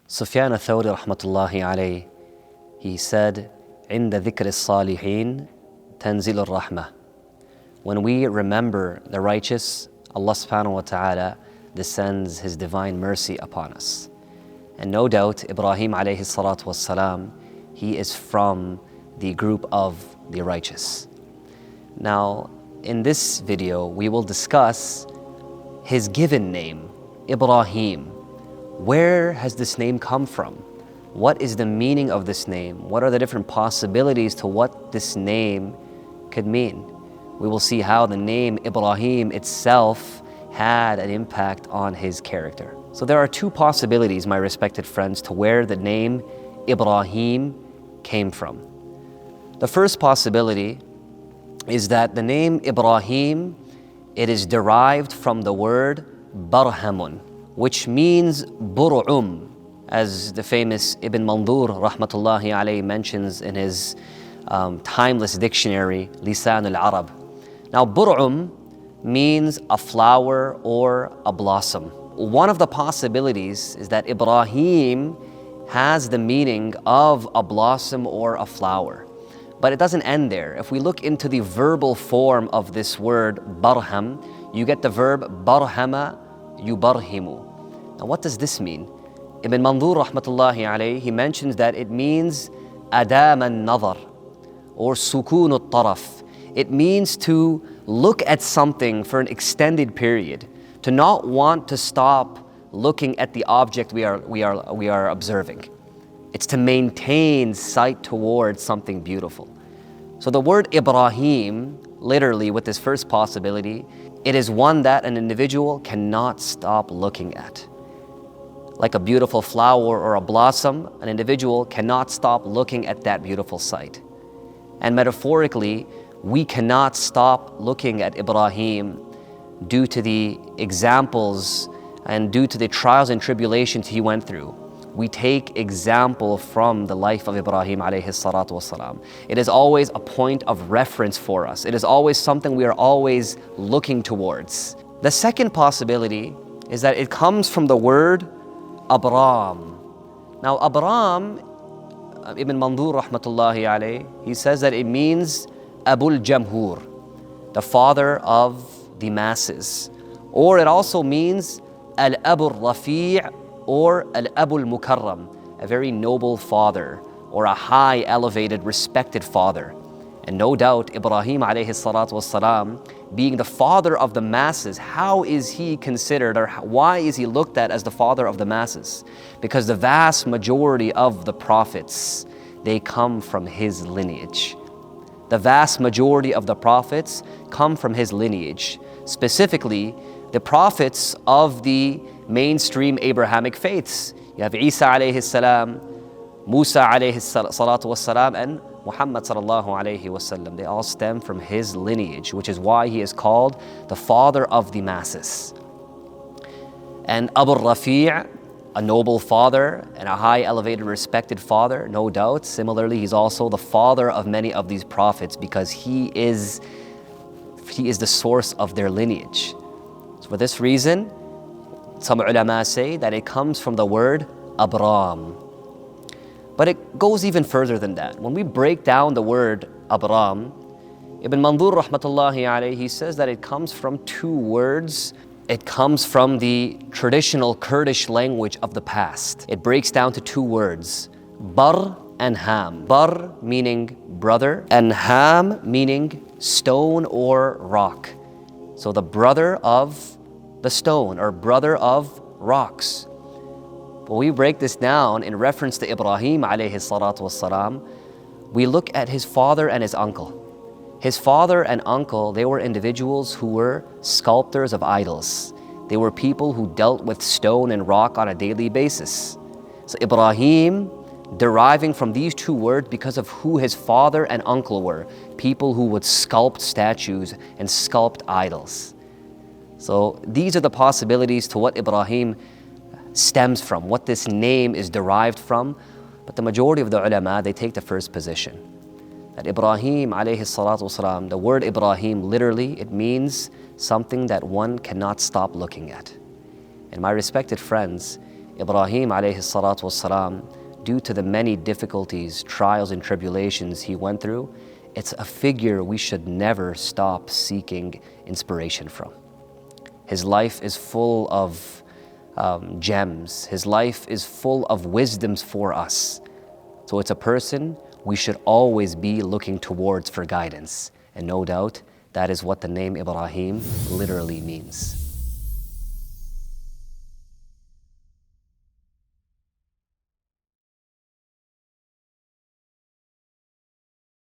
Sufyan al-Thawri rahmatullahi alayhi, he said, عند ذكر الصالحين تنزل الرحمة. When we remember the righteous, Allah subhanahu wa ta'ala descends His divine mercy upon us. And no doubt, Ibrahim alayhi salatu wassalam, he is from the group of the righteous. Now, in this video, we will discuss his given name, Ibrahim. Where has this name come from? What is the meaning of this name? What are the different possibilities to what this name could mean? We will see how the name Ibrahim itself had an impact on his character. So there are two possibilities, my respected friends, to where the name Ibrahim came from. The first possibility is that the name Ibrahim, it is derived from the word barhamun, which means bur'um, as the famous Ibn Mandur rahmatullahi alayhi mentions in his timeless dictionary, Lisan al-Arab. Now, bur'um means a flower or a blossom. One of the possibilities is that Ibrahim has the meaning of a blossom or a flower. But it doesn't end there. If we look into the verbal form of this word barham, you get the verb barhama yubarhimu. Now, what does this mean? Ibn Mandur rahmatullahi alayhi, he mentions that it means adam al-nazar or sukun al-taraf. It means to look at something for an extended period, to not want to stop looking at the object we are observing. It's to maintain sight towards something beautiful. So the word Ibrahim, literally with this first possibility, it is one that an individual cannot stop looking at. Like a beautiful flower or a blossom, an individual cannot stop looking at that beautiful sight. And metaphorically, we cannot stop looking at Ibrahim due to the examples and due to the trials and tribulations he went through. We take example from the life of Ibrahim alayhi salatu wasalam. It is always a point of reference for us. It is always something we are always looking towards. The second possibility is that it comes from the word Abram. Now, Abram, Ibn Mandur rahmatullahi alayhi, he says that it means Abul Jamhur, the father of the masses. Or it also means Al-Abu Rafi' or Al-Abu Mukarram, a very noble father or a high, elevated, respected father. And no doubt, Ibrahim alayhi salatu wassalam, being the father of the masses, how is he considered, or why is he looked at as the father of the masses? Because the vast majority of the prophets, they come from his lineage. The vast majority of the prophets come from his lineage. Specifically, the prophets of the mainstream Abrahamic faiths. You have Isa alayhi salam, Musa alayhi salatu wassalam, and Muhammad sallallahu alayhi wasallam. They all stem from his lineage, which is why he is called the father of the masses. And Abu Rafi', a noble father and a high elevated respected father, no doubt. Similarly, he's also the father of many of these prophets because he is the source of their lineage. So for this reason, some ulama say that it comes from the word Abram. But it goes even further than that. When we break down the word Abram, Ibn Mandur rahmatullahi alayhi, he says that it comes from two words. It comes from the traditional Kurdish language of the past. It breaks down to two words, Bar and Ham. Bar meaning brother, and Ham meaning stone or rock. So the brother of the stone or brother of rocks. But we break this down in reference to Ibrahim alayhi salatu wassalam. We look at his father and his uncle. His father and uncle, they were individuals who were sculptors of idols. They were people who dealt with stone and rock on a daily basis. So Ibrahim, deriving from these two words because of who his father and uncle were, people who would sculpt statues and sculpt idols. So these are the possibilities to what Ibrahim stems from, what this name is derived from. But the majority of the ulama, they take the first position. That Ibrahim alayhi salatu wasalam, the word Ibrahim literally, it means something that one cannot stop looking at. And my respected friends, Ibrahim alayhi salatu wassalam, due to the many difficulties, trials and tribulations he went through, it's a figure we should never stop seeking inspiration from. His life is full of gems. His life is full of wisdoms for us. So it's a person we should always be looking towards for guidance. And no doubt, that is what the name Ibrahim literally means.